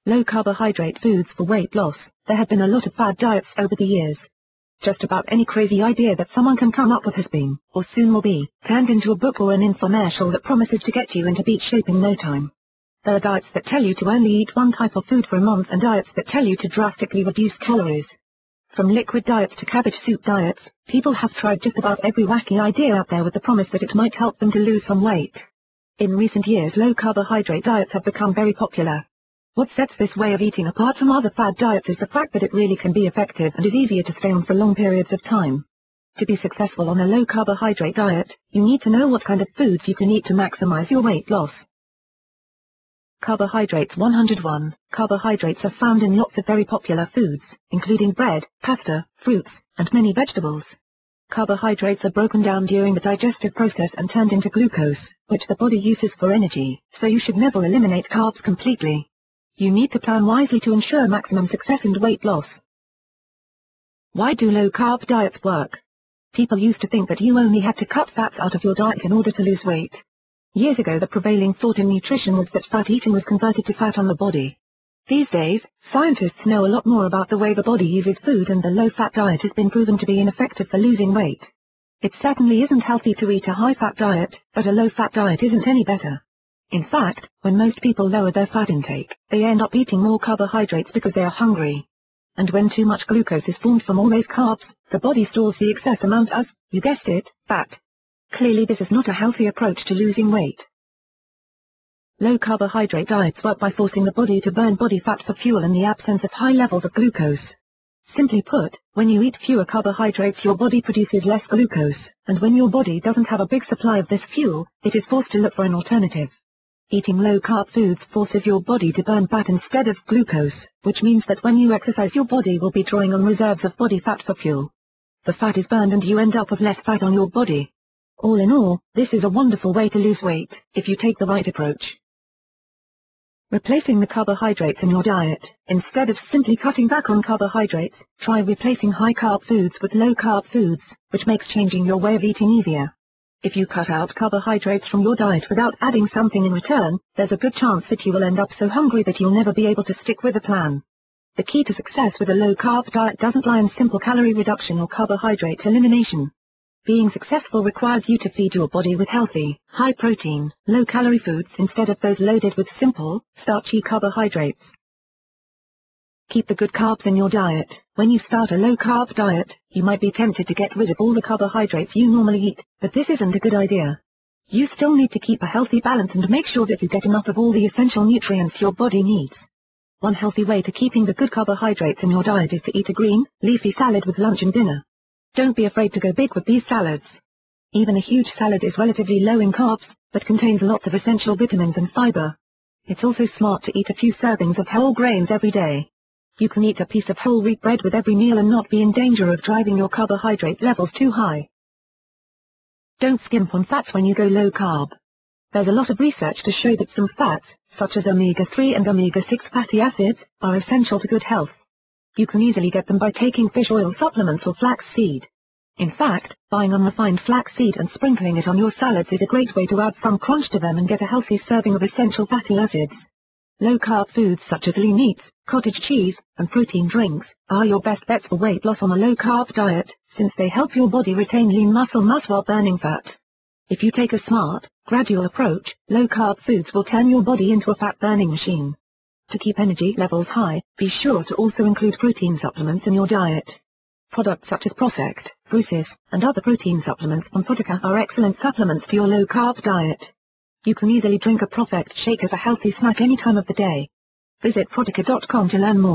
Low-carbohydrate foods for weight loss. There have been a lot of fad diets over the years. Just about any crazy idea that someone can come up with has been, or soon will be, turned into a book or an infomercial that promises to get you into beat shape in no time. There are diets that tell you to only eat one type of food for a month and diets that tell you to drastically reduce calories. From liquid diets to cabbage soup diets, people have tried just about every wacky idea out there with the promise that it might help them to lose some weight. In recent years, low-carbohydrate diets have become very popular. What sets this way of eating apart from other fad diets is the fact that it really can be effective and is easier to stay on for long periods of time. To be successful on a low-carbohydrate diet, you need to know what kind of foods you can eat to maximize your weight loss. Carbohydrates. 101. Carbohydrates are found in lots of very popular foods, including bread, pasta, fruits, and many vegetables. Carbohydrates are broken down during the digestive process and turned into glucose, which the body uses for energy, so you should never eliminate carbs completely. You need to plan wisely to ensure maximum success and weight loss. Why do low-carb diets work? People used to think that you only had to cut fats out of your diet in order to lose weight. Years ago, the prevailing thought in nutrition was that fat eating was converted to fat on the body. These days, scientists know a lot more about the way the body uses food, and the low-fat diet has been proven to be ineffective for losing weight. It certainly isn't healthy to eat a high-fat diet, but a low-fat diet isn't any better. In fact, when most people lower their fat intake, they end up eating more carbohydrates because they are hungry. And when too much glucose is formed from all those carbs, the body stores the excess amount as, you guessed it, fat. Clearly this is not a healthy approach to losing weight. Low-carbohydrate diets work by forcing the body to burn body fat for fuel in the absence of high levels of glucose. Simply put, when you eat fewer carbohydrates, your body produces less glucose, and when your body doesn't have a big supply of this fuel, it is forced to look for an alternative. Eating low-carb foods forces your body to burn fat instead of glucose, which means that when you exercise, your body will be drawing on reserves of body fat for fuel. The fat is burned and you end up with less fat on your body. All in all, this is a wonderful way to lose weight, if you take the right approach. Replacing the carbohydrates in your diet. Instead of simply cutting back on carbohydrates, try replacing high-carb foods with low-carb foods, which makes changing your way of eating easier. If you cut out carbohydrates from your diet without adding something in return, there's a good chance that you will end up so hungry that you'll never be able to stick with the plan. The key to success with a low-carb diet doesn't lie in simple calorie reduction or carbohydrate elimination. Being successful requires you to feed your body with healthy, high-protein, low-calorie foods instead of those loaded with simple, starchy carbohydrates. Keep the good carbs in your diet. When you start a low-carb diet, you might be tempted to get rid of all the carbohydrates you normally eat, but this isn't a good idea. You still need to keep a healthy balance and make sure that you get enough of all the essential nutrients your body needs. One healthy way to keeping the good carbohydrates in your diet is to eat a green, leafy salad with lunch and dinner. Don't be afraid to go big with these salads. Even a huge salad is relatively low in carbs, but contains lots of essential vitamins and fiber. It's also smart to eat a few servings of whole grains every day. You can eat a piece of whole wheat bread with every meal and not be in danger of driving your carbohydrate levels too high. Don't skimp on fats when you go low carb. There's a lot of research to show that some fats, such as omega-3 and omega-6 fatty acids, are essential to good health. You can easily get them by taking fish oil supplements or flaxseed. In fact, buying unrefined flaxseed and sprinkling it on your salads is a great way to add some crunch to them and get a healthy serving of essential fatty acids. Low-carb foods such as lean meats, cottage cheese, and protein drinks are your best bets for weight loss on a low-carb diet, since they help your body retain lean muscle mass while burning fat. If you take a smart, gradual approach, low-carb foods will turn your body into a fat-burning machine. To keep energy levels high, be sure to also include protein supplements in your diet. Products such as ProfectR, ProasisR, and other protein supplements from Protica are excellent supplements to your low-carb diet. You can easily drink a ProfectR shake as a healthy snack any time of the day. Visit Protica.com to learn more.